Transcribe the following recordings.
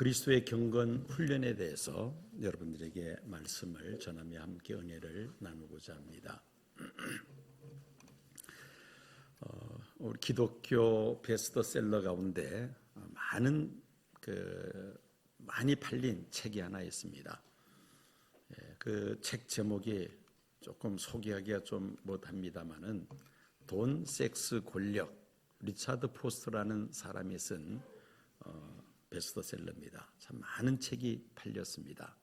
그리스도의 경건 훈련에 대해서 여러분들에게 말씀을 전하며 함께 은혜를 나누고자 합니다. 우리 기독교 베스트셀러 가운데 많이 팔린 책이 하나 있습니다. 그 책 제목이 조금 소개하기가 좀 못합니다만은 돈, 섹스, 권력, 리차드 포스터라는 사람이 쓴 베스트셀러입니다. 참 많은 책이 팔렸습니다.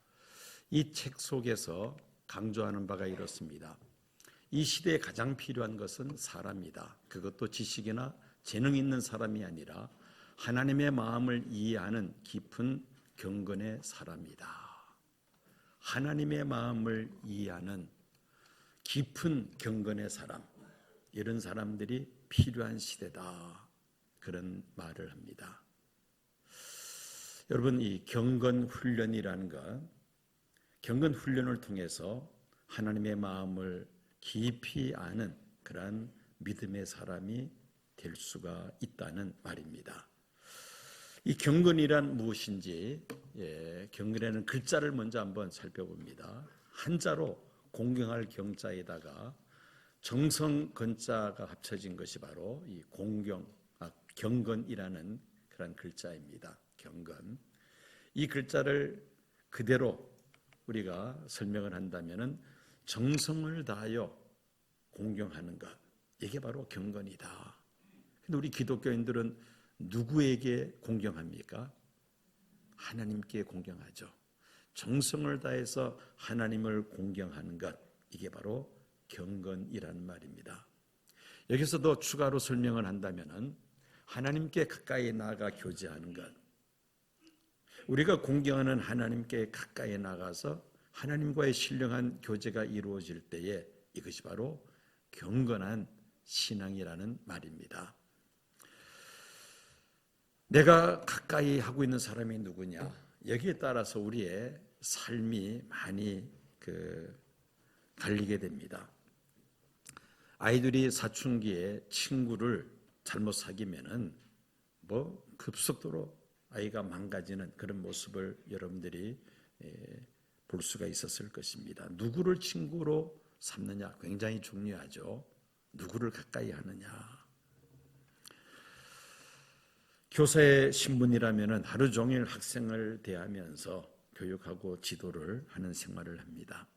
이 책 속에서 강조하는 바가 이렇습니다. 이 시대에 가장 필요한 것은 사람이다. 그것도 지식이나 재능 있는 사람이 아니라 하나님의 마음을 이해하는 깊은 경건의 사람이다. 하나님의 마음을 이해하는 깊은 경건의 사람, 이런 사람들이 필요한 시대다. 그런 말을 합니다. 여러분, 이 경건 훈련이라는 것, 경건 훈련을 통해서 하나님의 마음을 깊이 아는 그러한 믿음의 사람이 될 수가 있다는 말입니다. 이 경건이란 무엇인지, 경건에는 글자를 먼저 한번 살펴봅니다. 한자로 공경할 경자에다가 정성 건자가 합쳐진 것이 바로 이 경건이라는 그런 글자입니다. 경건. 이 글자를 그대로 우리가 설명을 한다면은 정성을 다하여 공경하는 것, 이게 바로 경건이다. 근데 우리 기독교인들은 누구에게 공경합니까? 하나님께 공경하죠. 정성을 다해서 하나님을 공경하는 것, 이게 바로 경건이라는 말입니다. 여기서 더 추가로 설명을 한다면은 하나님께 가까이 나아가 교제하는 것, 우리가 공경하는 하나님께 가까이 나가서 하나님과의 신령한 교제가 이루어질 때에 이것이 바로 경건한 신앙이라는 말입니다. 내가 가까이 하고 있는 사람이 누구냐? 여기에 따라서 우리의 삶이 많이 갈리게 됩니다. 아이들이 사춘기에 친구를 잘못 사귀면은 급속도로 아이가 망가지는 그런 모습을 여러분들이 볼 수가 있었을 것입니다. 누구를 친구로 삼느냐 굉장히 중요하죠. 누구를 가까이 하느냐. 교사의 신분이라면 하루 종일 학생을 대하면서 교육하고 지도를 하는 생활을 합니다.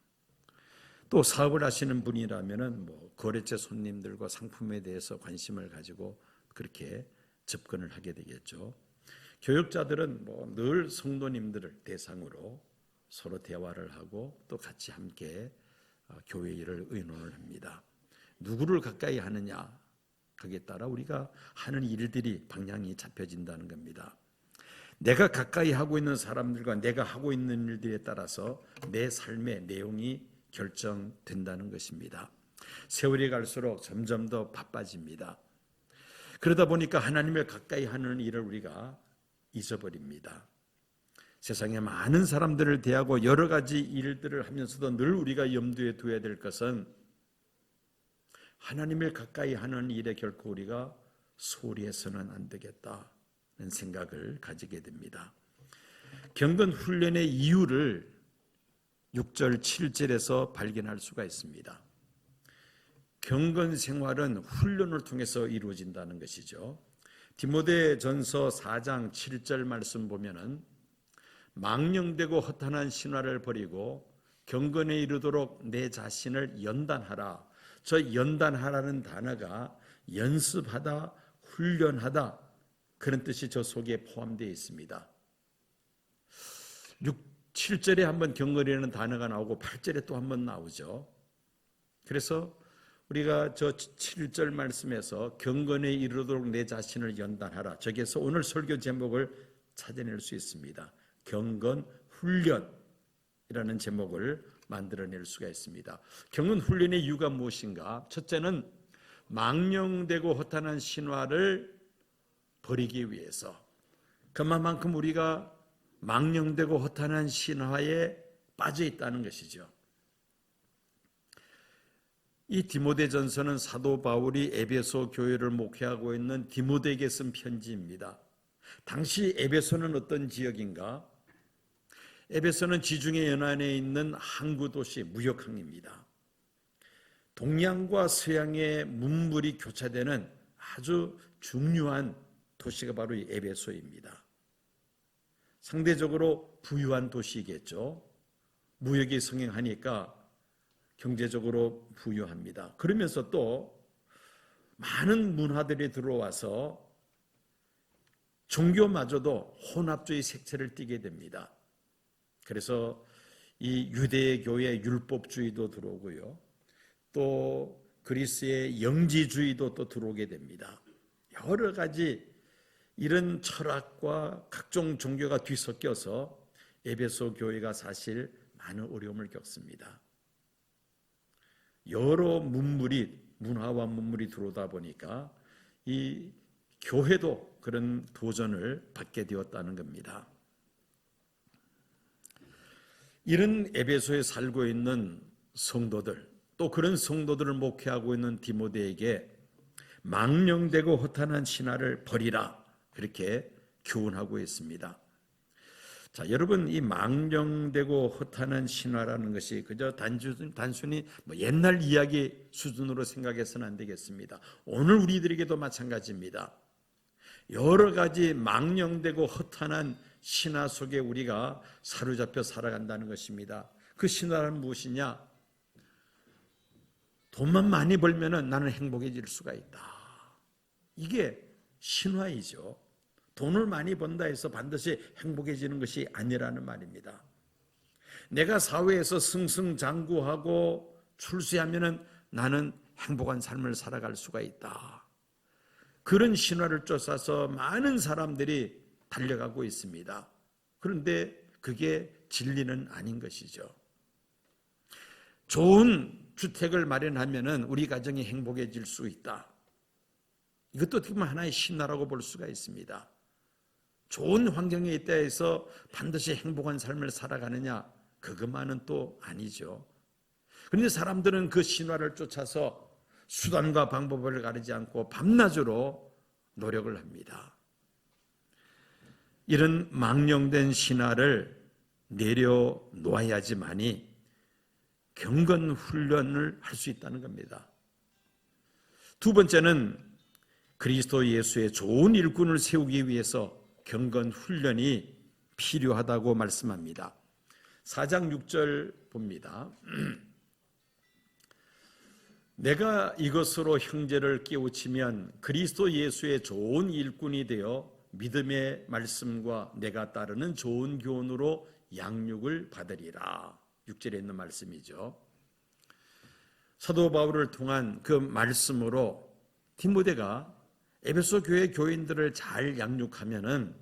또 사업을 하시는 분이라면 거래처 손님들과 상품에 대해서 관심을 가지고 그렇게 접근을 하게 되겠죠. 교육자들은 늘 성도님들을 대상으로 서로 대화를 하고 또 같이 함께 교회 일을 의논을 합니다. 누구를 가까이 하느냐, 거기에 따라 우리가 하는 일들이 방향이 잡혀진다는 겁니다. 내가 가까이 하고 있는 사람들과 내가 하고 있는 일들에 따라서 내 삶의 내용이 결정된다는 것입니다. 세월이 갈수록 점점 더 바빠집니다. 그러다 보니까 하나님을 가까이 하는 일을 우리가 잊어버립니다. 세상에 많은 사람들을 대하고 여러 가지 일들을 하면서도 늘 우리가 염두에 두어야 될 것은 하나님을 가까이 하는 일에 결코 우리가 소홀히 해서는 안 되겠다는 생각을 가지게 됩니다. 경건 훈련의 이유를 6절, 7절에서 발견할 수가 있습니다. 경건 생활은 훈련을 통해서 이루어진다는 것이죠. 디모데전서 4장 7절 말씀 보면은 망령되고 허탄한 신화를 버리고 경건에 이르도록 내 자신을 연단하라. 저 연단하라는 단어가 연습하다, 훈련하다, 그런 뜻이 저 속에 포함되어 있습니다. 7절에 한번 경건이라는 단어가 나오고 8절에 또 한번 나오죠. 그래서 우리가 저 7절 말씀에서 경건에 이르도록 내 자신을 연단하라, 저기에서 오늘 설교 제목을 찾아낼 수 있습니다. 경건 훈련이라는 제목을 만들어낼 수가 있습니다. 경건 훈련의 이유가 무엇인가? 첫째는 망령되고 허탄한 신화를 버리기 위해서, 그만큼 우리가 망령되고 허탄한 신화에 빠져 있다는 것이죠. 이 디모데전서는 사도 바울이 에베소 교회를 목회하고 있는 디모데에게 쓴 편지입니다. 당시 에베소는 어떤 지역인가? 에베소는 지중해 연안에 있는 항구 도시, 무역항입니다. 동양과 서양의 문물이 교차되는 아주 중요한 도시가 바로 이 에베소입니다. 상대적으로 부유한 도시겠죠. 무역이 성행하니까 경제적으로 부유합니다. 그러면서 또 많은 문화들이 들어와서 종교마저도 혼합주의 색채를 띠게 됩니다. 그래서 이 유대교의 율법주의도 들어오고요. 또 그리스의 영지주의도 또 들어오게 됩니다. 여러 가지 이런 철학과 각종 종교가 뒤섞여서 에베소 교회가 사실 많은 어려움을 겪습니다. 여러 문화와 문물이 들어오다 보니까 이 교회도 그런 도전을 받게 되었다는 겁니다. 이런 에베소에 살고 있는 성도들, 또 그런 성도들을 목회하고 있는 디모데에게 망령되고 허탄한 신화를 버리라, 그렇게 교훈하고 있습니다. 자, 여러분, 이 망령되고 허탄한 신화라는 것이 그저 단순히 옛날 이야기 수준으로 생각해서는 안 되겠습니다. 오늘 우리들에게도 마찬가지입니다. 여러 가지 망령되고 허탄한 신화 속에 우리가 사로잡혀 살아간다는 것입니다. 그 신화는 무엇이냐? 돈만 많이 벌면 나는 행복해질 수가 있다. 이게 신화이죠. 돈을 많이 번다 해서 반드시 행복해지는 것이 아니라는 말입니다. 내가 사회에서 승승장구하고 출세하면 나는 행복한 삶을 살아갈 수가 있다. 그런 신화를 쫓아서 많은 사람들이 달려가고 있습니다. 그런데 그게 진리는 아닌 것이죠. 좋은 주택을 마련하면 우리 가정이 행복해질 수 있다. 이것도 어떻게 보면 하나의 신화라고 볼 수가 있습니다. 좋은 환경에 있다 해서 반드시 행복한 삶을 살아가느냐? 그것만은 또 아니죠. 그런데 사람들은 그 신화를 쫓아서 수단과 방법을 가리지 않고 밤낮으로 노력을 합니다. 이런 망령된 신화를 내려놓아야지만이 경건 훈련을 할 수 있다는 겁니다. 두 번째는 그리스도 예수의 좋은 일꾼을 세우기 위해서 경건 훈련이 필요하다고 말씀합니다. 4장 6절 봅니다. 내가 이것으로 형제를 깨우치면 그리스도 예수의 좋은 일꾼이 되어 믿음의 말씀과 내가 따르는 좋은 교훈으로 양육을 받으리라. 6절에 있는 말씀이죠. 사도 바울을 통한 그 말씀으로 디모데가 에베소 교회 교인들을 잘 양육하면은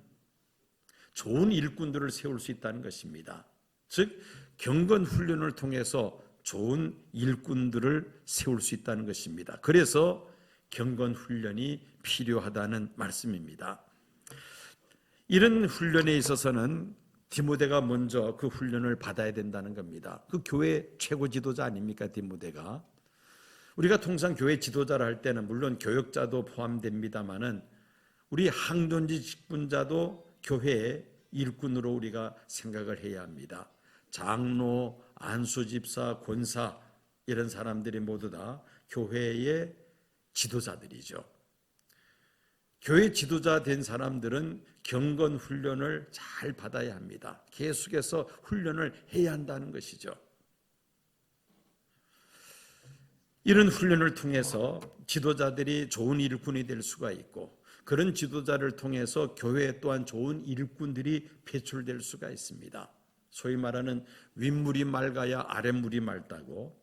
좋은 일꾼들을 세울 수 있다는 것입니다. 즉 경건 훈련을 통해서 좋은 일꾼들을 세울 수 있다는 것입니다. 그래서 경건 훈련이 필요하다는 말씀입니다. 이런 훈련에 있어서는 디모데가 먼저 그 훈련을 받아야 된다는 겁니다. 그 교회 최고 지도자 아닙니까, 디모데가? 우리가 통상 교회 지도자를 할 때는 물론 교역자도 포함됩니다만은 우리 항존지 직분자도 교회의 일꾼으로 우리가 생각을 해야 합니다. 장로, 안수집사, 권사 이런 사람들이 모두 다 교회의 지도자들이죠. 교회 지도자 된 사람들은 경건 훈련을 잘 받아야 합니다. 계속해서 훈련을 해야 한다는 것이죠. 이런 훈련을 통해서 지도자들이 좋은 일꾼이 될 수가 있고 그런 지도자를 통해서 교회에 또한 좋은 일꾼들이 배출될 수가 있습니다. 소위 말하는 윗물이 맑아야 아랫물이 맑다고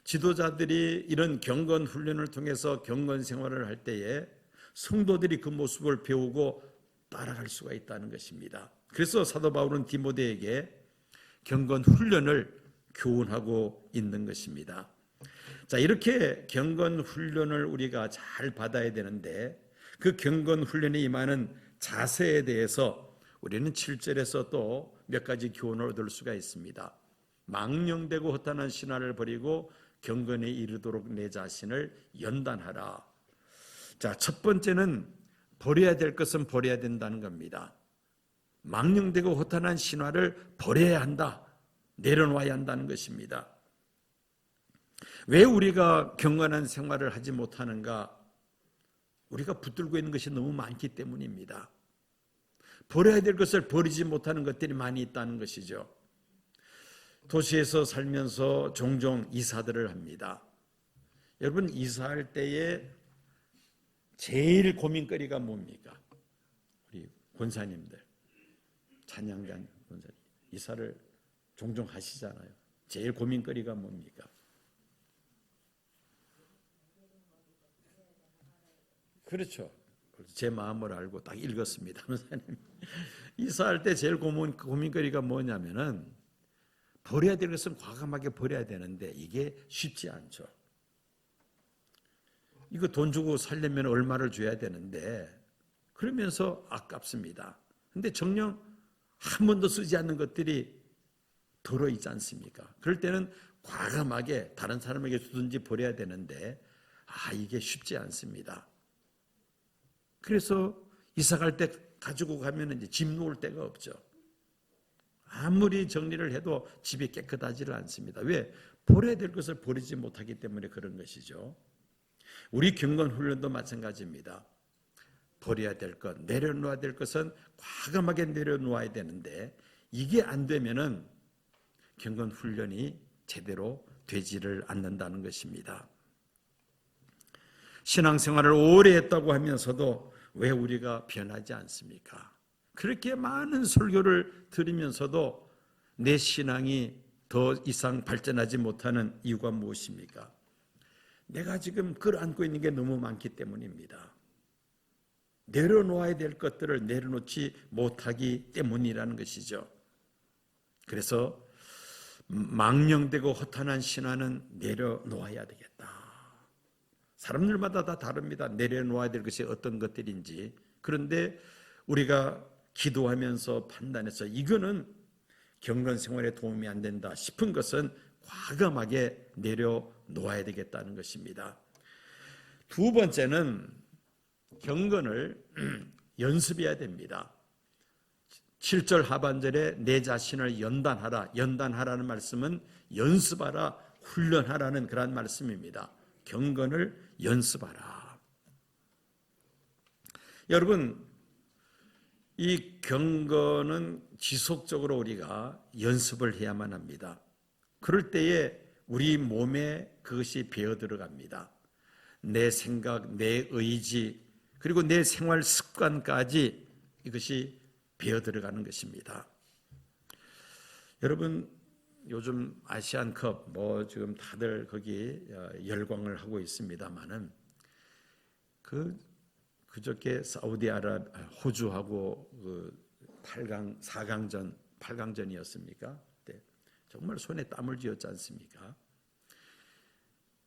지도자들이 이런 경건 훈련을 통해서 경건 생활을 할 때에 성도들이 그 모습을 배우고 따라갈 수가 있다는 것입니다. 그래서 사도 바울은 디모데에게 경건 훈련을 교훈하고 있는 것입니다. 자, 이렇게 경건 훈련을 우리가 잘 받아야 되는데 그 경건 훈련에 임하는 자세에 대해서 우리는 7절에서 또 몇 가지 교훈을 얻을 수가 있습니다. 망령되고 허탄한 신화를 버리고 경건에 이르도록 내 자신을 연단하라. 자, 첫 번째는 버려야 될 것은 버려야 된다는 겁니다. 망령되고 허탄한 신화를 버려야 한다. 내려놓아야 한다는 것입니다. 왜 우리가 경건한 생활을 하지 못하는가? 우리가 붙들고 있는 것이 너무 많기 때문입니다. 버려야 될 것을 버리지 못하는 것들이 많이 있다는 것이죠. 도시에서 살면서 종종 이사들을 합니다. 여러분, 이사할 때에 제일 고민거리가 뭡니까? 우리 권사님들, 찬양장 권사님, 이사를 종종 하시잖아요. 제일 고민거리가 뭡니까? 그렇죠. 제 마음을 알고 딱 읽었습니다. 권사님. 이사할 때 제일 고민거리가 뭐냐면은 버려야 될 것은 과감하게 버려야 되는데 이게 쉽지 않죠. 이거 돈 주고 살려면 얼마를 줘야 되는데 그러면서 아깝습니다. 근데 정녕 한 번도 쓰지 않는 것들이 들어있지 않습니까? 그럴 때는 과감하게 다른 사람에게 주든지 버려야 되는데 이게 쉽지 않습니다. 그래서 이사 갈 때 가지고 가면 이제 짐 놓을 데가 없죠. 아무리 정리를 해도 집이 깨끗하지를 않습니다. 왜? 버려야 될 것을 버리지 못하기 때문에 그런 것이죠. 우리 경건 훈련도 마찬가지입니다. 버려야 될 것, 내려놓아야 될 것은 과감하게 내려놓아야 되는데 이게 안 되면은 경건 훈련이 제대로 되지를 않는다는 것입니다. 신앙생활을 오래 했다고 하면서도 왜 우리가 변하지 않습니까? 그렇게 많은 설교를 들으면서도 내 신앙이 더 이상 발전하지 못하는 이유가 무엇입니까? 내가 지금 끌어안고 있는 게 너무 많기 때문입니다. 내려놓아야 될 것들을 내려놓지 못하기 때문이라는 것이죠. 그래서 망령되고 허탄한 신화는 내려놓아야 되겠다. 사람들마다 다 다릅니다. 내려놓아야 될 것이 어떤 것들인지. 그런데 우리가 기도하면서 판단해서 이거는 경건 생활에 도움이 안 된다 싶은 것은 과감하게 내려놓아야 되겠다는 것입니다. 두 번째는 경건을 연습해야 됩니다. 7절 하반절에 내 자신을 연단하라. 연단하라는 말씀은 연습하라, 훈련하라는 그런 말씀입니다. 경건을 연습하라. 여러분, 이 경건은 지속적으로 우리가 연습을 해야만 합니다. 그럴 때에 우리 몸에 그것이 배어 들어갑니다. 내 생각, 내 의지, 그리고 내 생활 습관까지 이것이 배어 들어가는 것입니다. 여러분, 요즘 아시안컵 지금 다들 거기 열광을 하고 있습니다만은 그저께 호주하고 8강전이었습니까? 네. 정말 손에 땀을 쥐었지 않습니까?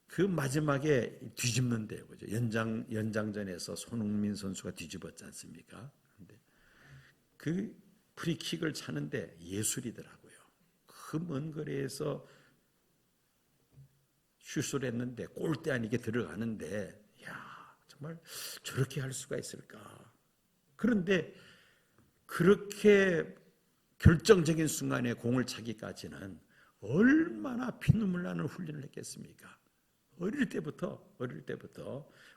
그 마지막에 뒤집는데요, 그죠? 연장전에서 손흥민 선수가 뒤집었지 않습니까? 근데 그 프리킥을 차는데 예술이더라고요. 그 먼 거리에서 슛을 했는데 골대 아니게 들어가는데, 정말 저렇게 할 수가 있을까? 그런데 그렇게 결정적인 순간에 공을 차기까지는 얼마나 피눈물 나는 훈련을 했겠습니까? 어릴 때부터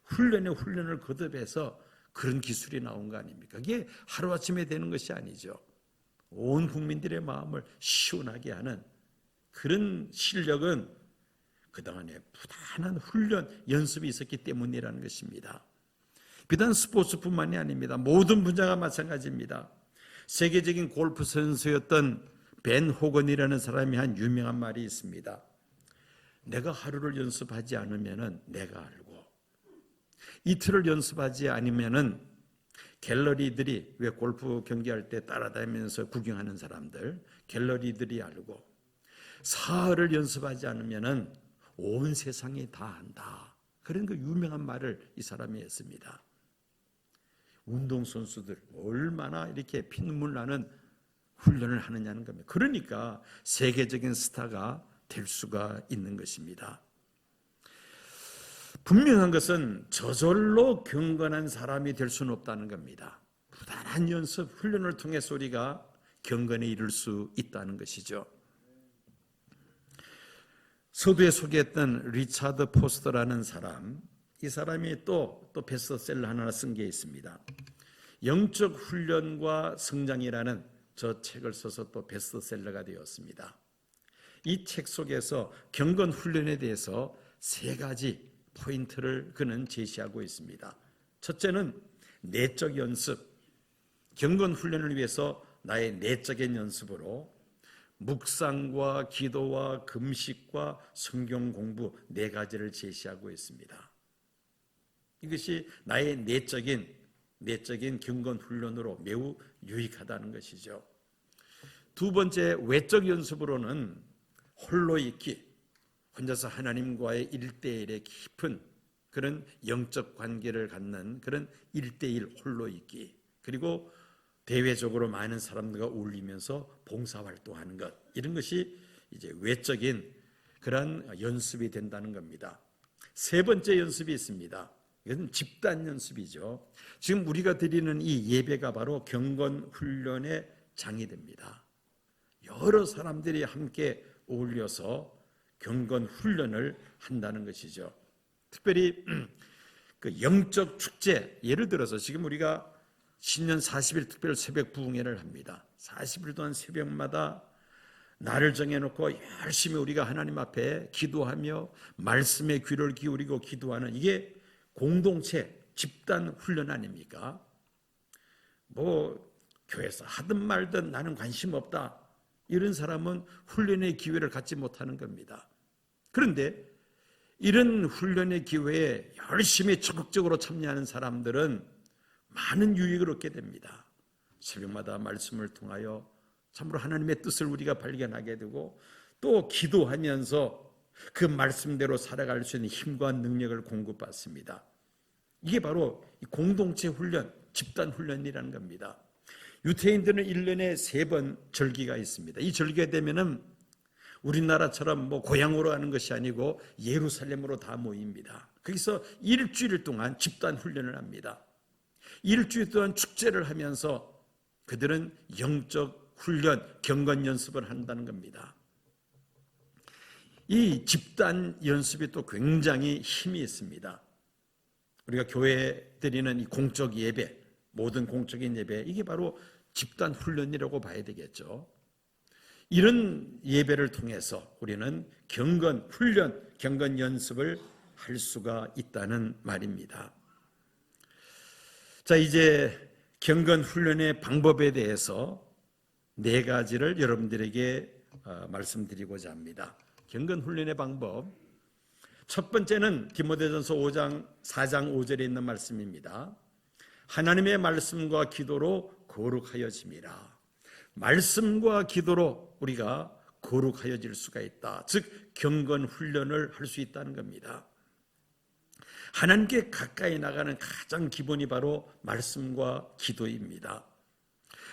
훈련을 거듭해서 그런 기술이 나온 거 아닙니까? 그게 하루아침에 되는 것이 아니죠. 온 국민들의 마음을 시원하게 하는 그런 실력은 그동안에 부단한 훈련, 연습이 있었기 때문이라는 것입니다. 비단 스포츠뿐만이 아닙니다. 모든 분야가 마찬가지입니다. 세계적인 골프 선수였던 벤 호건이라는 사람이 한 유명한 말이 있습니다. 내가 하루를 연습하지 않으면 내가 알고, 이틀을 연습하지 않으면 갤러리들이, 왜 골프 경기할 때 따라다니면서 구경하는 사람들, 갤러리들이 알고, 사흘을 연습하지 않으면 온 세상이 다 안다. 그런 그 유명한 말을 이 사람이 했습니다. 운동선수들 얼마나 이렇게 피눈물 나는 훈련을 하느냐는 겁니다. 그러니까 세계적인 스타가 될 수가 있는 것입니다. 분명한 것은 저절로 경건한 사람이 될 수는 없다는 겁니다. 부단한 연습, 훈련을 통해서 우리가 경건에 이를 수 있다는 것이죠. 서두에 소개했던 리차드 포스터라는 사람, 이 사람이 또 베스트셀러 하나 쓴 게 있습니다. 영적 훈련과 성장이라는 저 책을 써서 또 베스트셀러가 되었습니다. 이 책 속에서 경건 훈련에 대해서 3가지 포인트를 그는 제시하고 있습니다. 첫째는 내적 연습, 경건 훈련을 위해서 나의 내적인 연습으로 묵상과 기도와 금식과 성경 공부 4가지를 제시하고 있습니다. 이것이 나의 내적인 경건 훈련으로 매우 유익하다는 것이죠. 두 번째, 외적 연습으로는 홀로 있기, 혼자서 하나님과의 1:1의 깊은 그런 영적 관계를 갖는 그런 1:1 홀로 있기, 그리고 대외적으로 많은 사람들과 어울리면서 봉사활동하는 것, 이런 것이 이제 외적인 그런 연습이 된다는 겁니다. 3번째 연습이 있습니다. 이건 집단 연습이죠. 지금 우리가 드리는 이 예배가 바로 경건 훈련의 장이 됩니다. 여러 사람들이 함께 어울려서 경건 훈련을 한다는 것이죠. 특별히 그 영적 축제, 예를 들어서 지금 우리가 신년 40일 특별 새벽 부흥회를 합니다. 40일 동안 새벽마다 날을 정해놓고 열심히 우리가 하나님 앞에 기도하며 말씀에 귀를 기울이고 기도하는, 이게 공동체 집단 훈련 아닙니까? 뭐 교회에서 하든 말든 나는 관심 없다, 이런 사람은 훈련의 기회를 갖지 못하는 겁니다. 그런데 이런 훈련의 기회에 열심히 적극적으로 참여하는 사람들은 많은 유익을 얻게 됩니다. 새벽마다 말씀을 통하여 참으로 하나님의 뜻을 우리가 발견하게 되고, 또 기도하면서 그 말씀대로 살아갈 수 있는 힘과 능력을 공급받습니다. 이게 바로 공동체 훈련, 집단 훈련이라는 겁니다. 유태인들은 1년에 3번 절기가 있습니다. 이 절기가 되면은 우리나라처럼 뭐 고향으로 하는 것이 아니고 예루살렘으로 다 모입니다. 거기서 일주일 동안 집단 훈련을 합니다. 일주일 동안 축제를 하면서 그들은 영적 훈련, 경건 연습을 한다는 겁니다. 이 집단 연습이 또 굉장히 힘이 있습니다. 우리가 교회에 드리는 이 공적 예배, 모든 공적인 예배, 이게 바로 집단 훈련이라고 봐야 되겠죠. 이런 예배를 통해서 우리는 경건 훈련, 경건 연습을 할 수가 있다는 말입니다. 자, 이제 경건 훈련의 방법에 대해서 4가지를 여러분들에게 말씀드리고자 합니다. 경건 훈련의 방법, 첫 번째는 디모데전서 4장 5절에 있는 말씀입니다. 하나님의 말씀과 기도로 거룩하여짐이라. 말씀과 기도로 우리가 거룩하여질 수가 있다. 즉 경건 훈련을 할 수 있다는 겁니다. 하나님께 가까이 나가는 가장 기본이 바로 말씀과 기도입니다.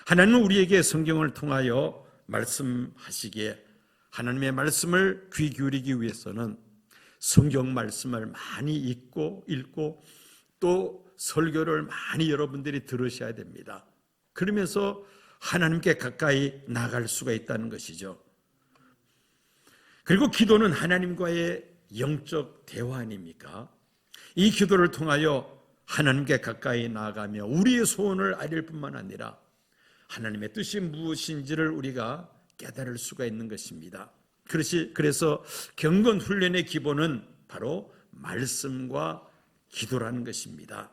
하나님은 우리에게 성경을 통하여 말씀하시기에 하나님의 말씀을 귀 기울이기 위해서는 성경 말씀을 많이 읽고 또 설교를 많이 여러분들이 들으셔야 됩니다. 그러면서 하나님께 가까이 나갈 수가 있다는 것이죠. 그리고 기도는 하나님과의 영적 대화 아닙니까? 이 기도를 통하여 하나님께 가까이 나아가며 우리의 소원을 아릴 뿐만 아니라 하나님의 뜻이 무엇인지를 우리가 깨달을 수가 있는 것입니다. 그래서 경건 훈련의 기본은 바로 말씀과 기도라는 것입니다.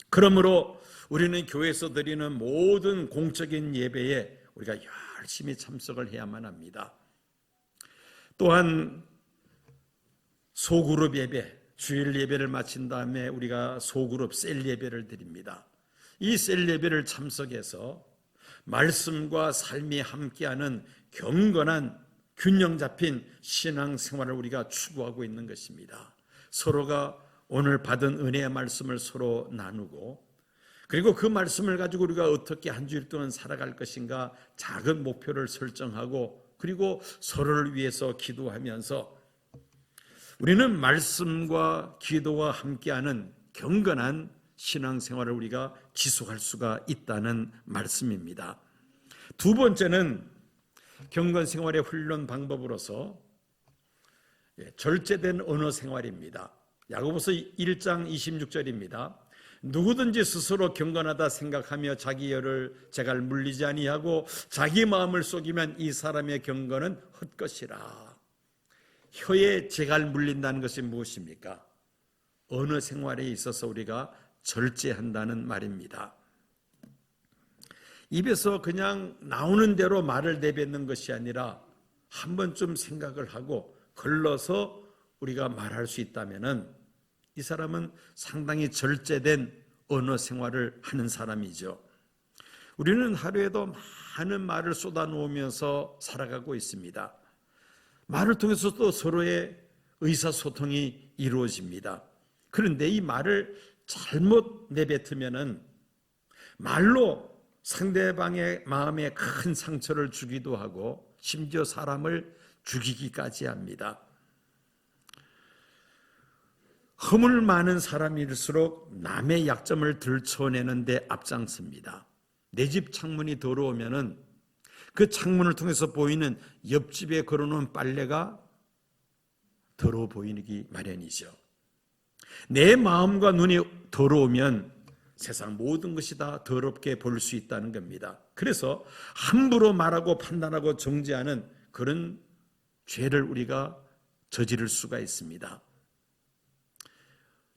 그러므로 우리는 교회에서 드리는 모든 공적인 예배에 우리가 열심히 참석을 해야만 합니다. 또한 소그룹 예배, 주일 예배를 마친 다음에 우리가 소그룹 셀 예배를 드립니다. 이 셀 예배를 참석해서 말씀과 삶이 함께하는 경건한 균형 잡힌 신앙생활을 우리가 추구하고 있는 것입니다. 서로가 오늘 받은 은혜의 말씀을 서로 나누고, 그리고 그 말씀을 가지고 우리가 어떻게 한 주일 동안 살아갈 것인가 작은 목표를 설정하고, 그리고 서로를 위해서 기도하면서 우리는 말씀과 기도와 함께하는 경건한 신앙생활을 우리가 지속할 수가 있다는 말씀입니다. 두 번째는 경건생활의 훈련 방법으로서 절제된 언어 생활입니다. 야고보서 1장 26절입니다. 누구든지 스스로 경건하다 생각하며 자기 혀를 재갈 물리지 아니하고 자기 마음을 속이면 이 사람의 경건은 헛것이라. 혀에 재갈 물린다는 것이 무엇입니까? 언어 생활에 있어서 우리가 절제한다는 말입니다. 입에서 그냥 나오는 대로 말을 내뱉는 것이 아니라 한 번쯤 생각을 하고 걸러서 우리가 말할 수 있다면은 이 사람은 상당히 절제된 언어 생활을 하는 사람이죠. 우리는 하루에도 많은 말을 쏟아놓으면서 살아가고 있습니다. 말을 통해서 또 서로의 의사소통이 이루어집니다. 그런데 이 말을 잘못 내뱉으면은 말로 상대방의 마음에 큰 상처를 주기도 하고 심지어 사람을 죽이기까지 합니다. 허물 많은 사람일수록 남의 약점을 들춰내는 데 앞장섭니다. 내 집 창문이 더러우면은 그 창문을 통해서 보이는 옆집에 걸어놓은 빨래가 더러워 보이기 마련이죠. 내 마음과 눈이 더러우면 세상 모든 것이 다 더럽게 볼 수 있다는 겁니다. 그래서 함부로 말하고 판단하고 정죄하는 그런 죄를 우리가 저지를 수가 있습니다.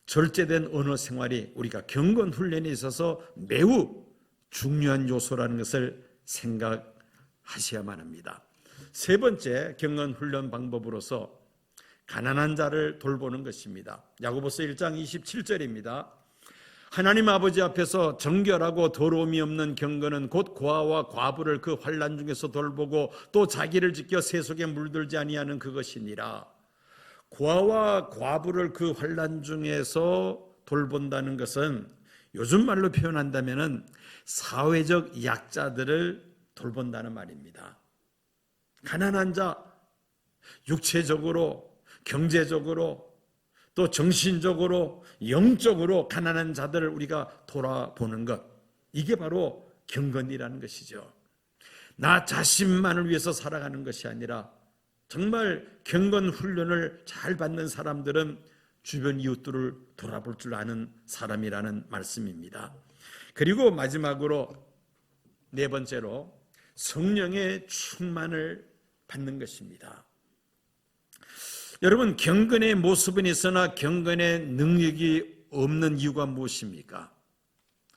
절제된 언어 생활이 우리가 경건 훈련에 있어서 매우 중요한 요소라는 것을 생각하셔야만 합니다. 세 번째 경건 훈련 방법으로서 가난한 자를 돌보는 것입니다. 야고보서 1장 27절입니다. 하나님 아버지 앞에서 정결하고 더러움이 없는 경건은 곧 고아와 과부를 그 환난 중에서 돌보고 또 자기를 지켜 세속에 물들지 아니하는 그것이니라. 고아와 과부를 그 환난 중에서 돌본다는 것은 요즘 말로 표현한다면 사회적 약자들을 돌본다는 말입니다. 가난한 자, 육체적으로, 경제적으로, 또 정신적으로, 영적으로 가난한 자들을 우리가 돌아보는 것, 이게 바로 경건이라는 것이죠. 나 자신만을 위해서 살아가는 것이 아니라 정말 경건 훈련을 잘 받는 사람들은 주변 이웃들을 돌아볼 줄 아는 사람이라는 말씀입니다. 그리고 마지막으로 네 번째로 성령의 충만을 받는 것입니다. 여러분, 경건의 모습은 있으나 경건의 능력이 없는 이유가 무엇입니까?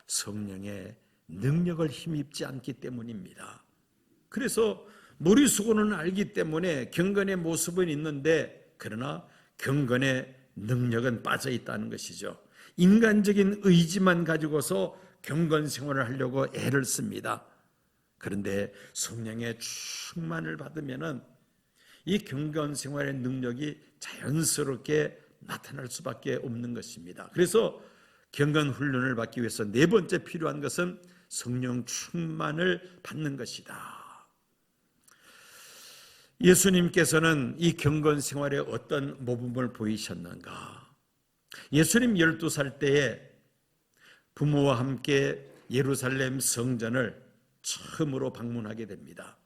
성령의 능력을 힘입지 않기 때문입니다. 그래서 머릿속으로는 알기 때문에 경건의 모습은 있는데 그러나 경건의 능력은 빠져 있다는 것이죠. 인간적인 의지만 가지고서 경건 생활을 하려고 애를 씁니다. 그런데 성령의 충만을 받으면은 이 경건 생활의 능력이 자연스럽게 나타날 수밖에 없는 것입니다. 그래서 경건 훈련을 받기 위해서 네 번째 필요한 것은 성령 충만을 받는 것이다. 예수님께서는 이 경건 생활에 어떤 모범을 보이셨는가? 예수님 12살 때에 부모와 함께 예루살렘 성전을 처음으로 방문하게 됩니다.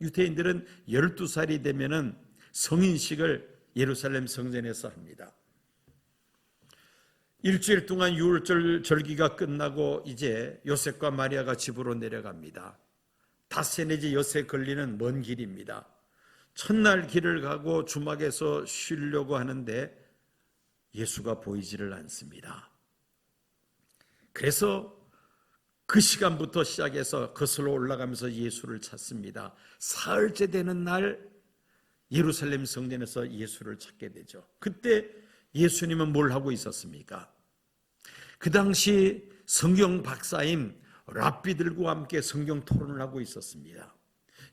유대인들은 12살이 되면은 성인식을 예루살렘 성전에서 합니다. 일주일 동안 유월절 절기가 끝나고 이제 요셉과 마리아가 집으로 내려갑니다. 닷새 내지 엿새 걸리는 먼 길입니다. 첫날 길을 가고 주막에서 쉬려고 하는데 예수가 보이지를 않습니다. 그래서 그 시간부터 시작해서 거슬러 올라가면서 예수를 찾습니다. 사흘째 되는 날 예루살렘 성전에서 예수를 찾게 되죠. 그때 예수님은 뭘 하고 있었습니까? 그 당시 성경 박사인 랍비들과 함께 성경 토론을 하고 있었습니다.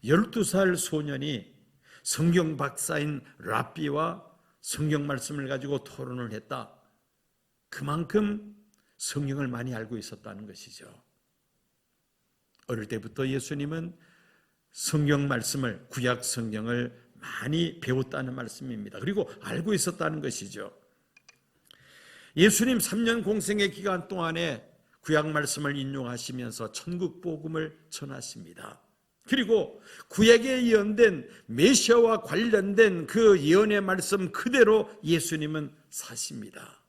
12살 소년이 성경 박사인 랍비와 성경 말씀을 가지고 토론을 했다. 그만큼 성경을 많이 알고 있었다는 것이죠. 어릴 때부터 예수님은 성경 말씀을, 구약 성경을 많이 배웠다는 말씀입니다. 그리고 알고 있었다는 것이죠. 예수님 3년 공생의 기간 동안에 구약 말씀을 인용하시면서 천국 복음을 전하십니다. 그리고 구약에 예언된 메시아와 관련된 그 예언의 말씀 그대로 예수님은 사십니다.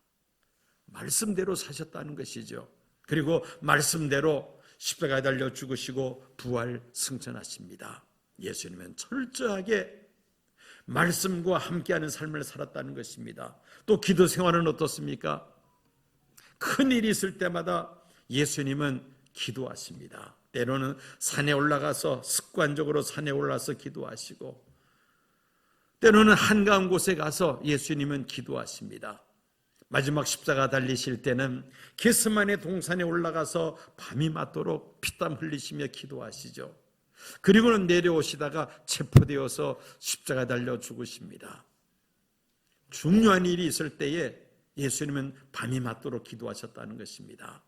말씀대로 사셨다는 것이죠. 그리고 말씀대로 십자가에 달려 죽으시고 부활 승천하십니다. 예수님은 철저하게 말씀과 함께하는 삶을 살았다는 것입니다. 또 기도 생활은 어떻습니까? 큰 일이 있을 때마다 예수님은 기도하십니다. 때로는 산에 올라가서 습관적으로 산에 올라서 기도하시고, 때로는 한가운 곳에 가서 예수님은 기도하십니다. 마지막 십자가 달리실 때는 겟세마네 동산에 올라가서 밤이 맞도록 피땀 흘리시며 기도하시죠. 그리고는 내려오시다가 체포되어서 십자가 달려 죽으십니다. 중요한 일이 있을 때에 예수님은 밤이 맞도록 기도하셨다는 것입니다.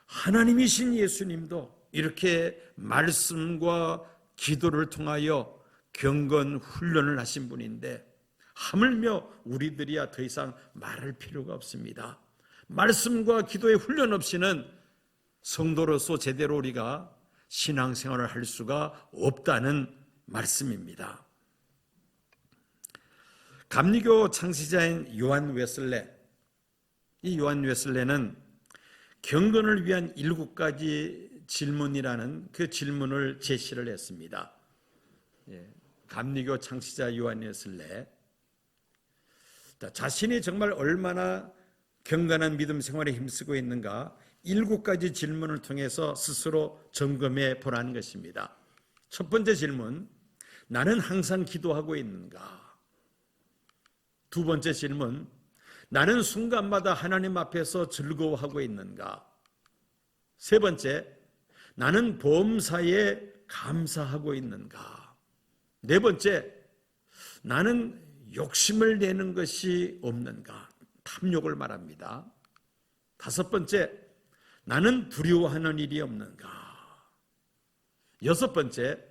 하나님이신 예수님도 이렇게 말씀과 기도를 통하여 경건 훈련을 하신 분인데, 하물며 우리들이야 더 이상 말할 필요가 없습니다. 말씀과 기도의 훈련 없이는 성도로서 제대로 우리가 신앙생활을 할 수가 없다는 말씀입니다. 감리교 창시자인 요한 웨슬레, 이 요한 웨슬레는 경건을 위한 7가지 질문이라는 그 질문을 제시를 했습니다. 감리교 창시자 요한 웨슬레, 자신이 정말 얼마나 경건한 믿음 생활에 힘쓰고 있는가 7가지 질문을 통해서 스스로 점검해 보라는 것입니다. 첫 번째 질문, 나는 항상 기도하고 있는가? 두 번째 질문, 나는 순간마다 하나님 앞에서 즐거워하고 있는가? 세 번째, 나는 범사에 감사하고 있는가? 네 번째, 나는 욕심을 내는 것이 없는가? 탐욕을 말합니다. 다섯 번째, 나는 두려워하는 일이 없는가? 여섯 번째,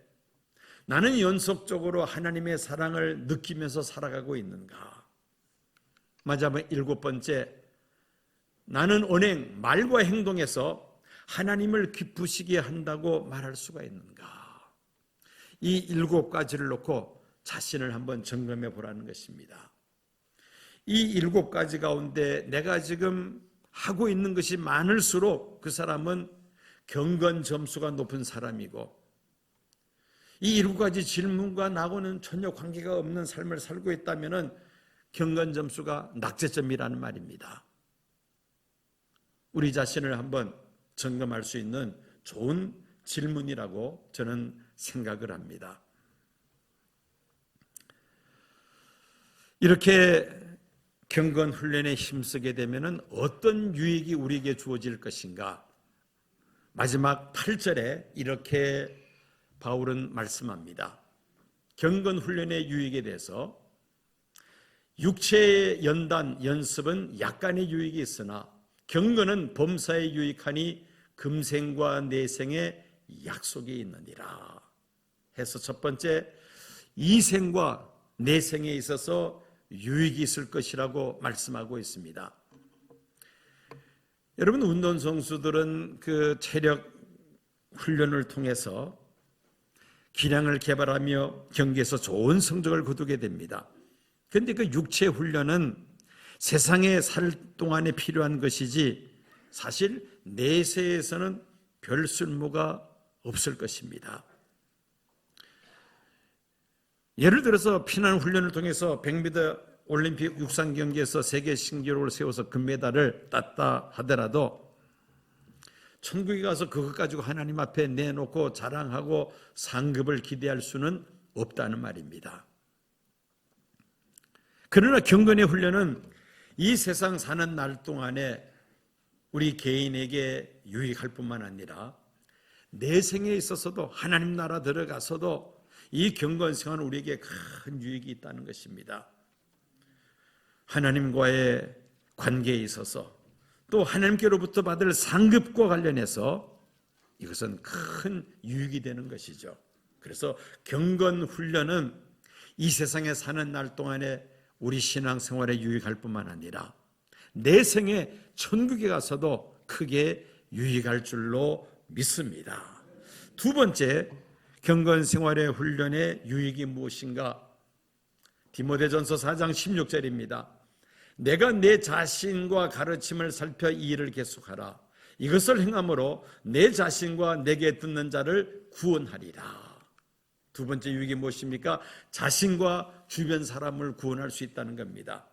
나는 연속적으로 하나님의 사랑을 느끼면서 살아가고 있는가? 마지막 7번째, 나는 언행, 말과 행동에서 하나님을 기쁘시게 한다고 말할 수가 있는가? 이 7가지를 놓고 자신을 한번 점검해 보라는 것입니다. 이 7가지 가운데 내가 지금 하고 있는 것이 많을수록 그 사람은 경건 점수가 높은 사람이고, 이 7가지 질문과 나하고는 전혀 관계가 없는 삶을 살고 있다면 경건 점수가 낙제점이라는 말입니다. 우리 자신을 한번 점검할 수 있는 좋은 질문이라고 저는 생각을 합니다. 이렇게 경건 훈련에 힘쓰게 되면 어떤 유익이 우리에게 주어질 것인가? 마지막 8절에 이렇게 바울은 말씀합니다. 경건 훈련의 유익에 대해서 육체의 연단, 연습은 약간의 유익이 있으나 경건은 범사에 유익하니 금생과 내생의 약속이 있느니라 해서 첫 번째, 이생과 내생에 있어서 유익이 있을 것이라고 말씀하고 있습니다. 여러분, 운동선수들은 그 체력 훈련을 통해서 기량을 개발하며 경기에서 좋은 성적을 거두게 됩니다. 그런데 그 육체 훈련은 세상에 살 동안에 필요한 것이지 사실 내세에서는 별 쓸모가 없을 것입니다. 예를 들어서 피난 훈련을 통해서 100m 올림픽 육상 경기에서 세계 신기록을 세워서 금메달을 땄다 하더라도 천국에 가서 그것 가지고 하나님 앞에 내놓고 자랑하고 상급을 기대할 수는 없다는 말입니다. 그러나 경건의 훈련은 이 세상 사는 날 동안에 우리 개인에게 유익할 뿐만 아니라 내생에 있어서도 하나님 나라 들어가서도 이 경건 생활은 우리에게 큰 유익이 있다는 것입니다. 하나님과의 관계에 있어서 또 하나님께로부터 받을 상급과 관련해서 이것은 큰 유익이 되는 것이죠. 그래서 경건 훈련은 이 세상에 사는 날 동안에 우리 신앙생활에 유익할 뿐만 아니라 내 생에 천국에 가서도 크게 유익할 줄로 믿습니다. 두 번째, 경건 생활의 훈련의 유익이 무엇인가? 디모데전서 4장 16절입니다. 내가 내 자신과 가르침을 살펴 이 일을 계속하라. 이것을 행함으로 내 자신과 내게 듣는 자를 구원하리라. 두 번째 유익이 무엇입니까? 자신과 주변 사람을 구원할 수 있다는 겁니다.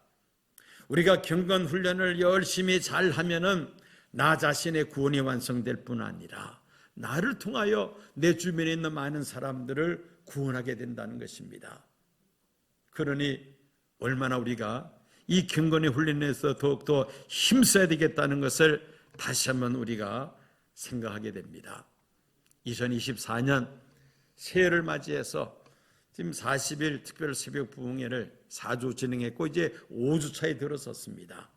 우리가 경건 훈련을 열심히 잘 하면은 나 자신의 구원이 완성될 뿐 아니라 나를 통하여 내 주변에 있는 많은 사람들을 구원하게 된다는 것입니다. 그러니 얼마나 우리가 이 경건의 훈련에서 더욱더 힘써야 되겠다는 것을 다시 한번 우리가 생각하게 됩니다. 2024년 새해를 맞이해서 지금 40일 특별 새벽 부흥회를 4주 진행했고 이제 5주 차에 들어섰습니다.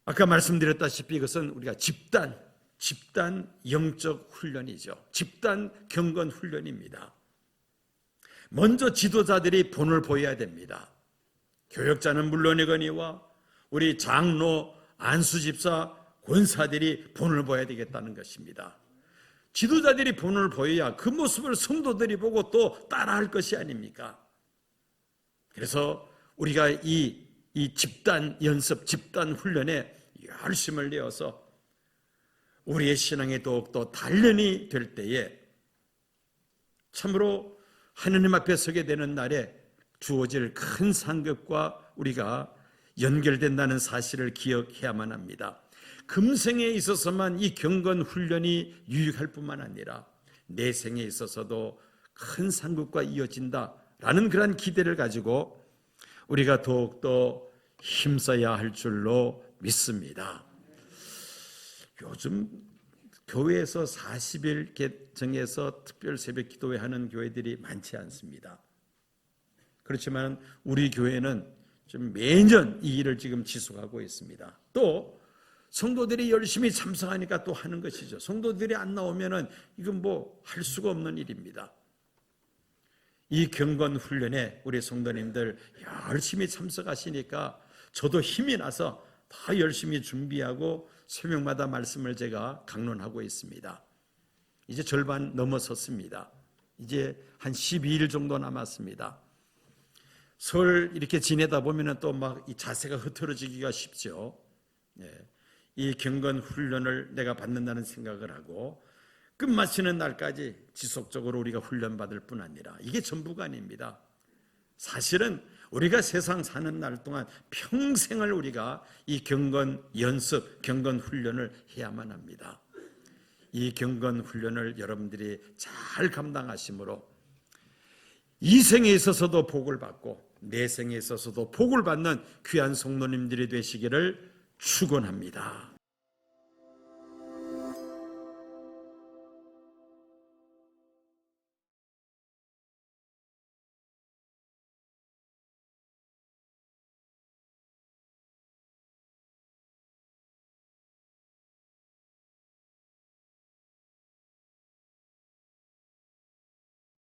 아까 말씀드렸다시피 이것은 우리가 집단 영적 훈련이죠. 집단 경건 훈련입니다. 먼저 지도자들이 본을 보여야 됩니다. 교역자는 물론이거니와 우리 장로, 안수집사, 권사들이 본을 보여야 되겠다는 것입니다. 지도자들이 본을 보여야 그 모습을 성도들이 보고 또 따라할 것이 아닙니까? 그래서 우리가 이 집단 연습, 집단 훈련에 열심을 내어서 우리의 신앙이 더욱더 단련이 될 때에 참으로 하느님 앞에 서게 되는 날에 주어질 큰 상급과 우리가 연결된다는 사실을 기억해야만 합니다. 금생에 있어서만 이 경건 훈련이 유익할 뿐만 아니라 내 생에 있어서도 큰 상급과 이어진다라는 그런 기대를 가지고 우리가 더욱더 힘써야 할 줄로 믿습니다. 요즘 교회에서 40일 정해서 특별 새벽 기도회 하는 교회들이 많지 않습니다. 그렇지만 우리 교회는 좀 매년 이 일을 지금 지속하고 있습니다. 또 성도들이 열심히 참석하니까 또 하는 것이죠. 성도들이 안 나오면은 이건 뭐 할 수가 없는 일입니다. 이 경건 훈련에 우리 성도님들 열심히 참석하시니까 저도 힘이 나서 더 열심히 준비하고 새벽마다 말씀을 제가 강론하고 있습니다. 이제 절반 넘어섰습니다. 이제 한 12일 정도 남았습니다. 설 이렇게 지내다 보면 또 막 이 자세가 흐트러지기가 쉽죠. 이 경건 훈련을 내가 받는다는 생각을 하고 끝마치는 날까지 지속적으로 우리가 훈련받을 뿐 아니라 이게 전부가 아닙니다. 사실은 우리가 세상 사는 날 동안 평생을 우리가 이 경건 연습, 경건 훈련을 해야만 합니다. 이 경건 훈련을 여러분들이 잘 감당하심으로 이 생에 있어서도 복을 받고 내 생에 있어서도 복을 받는 귀한 성도님들이 되시기를 축원합니다.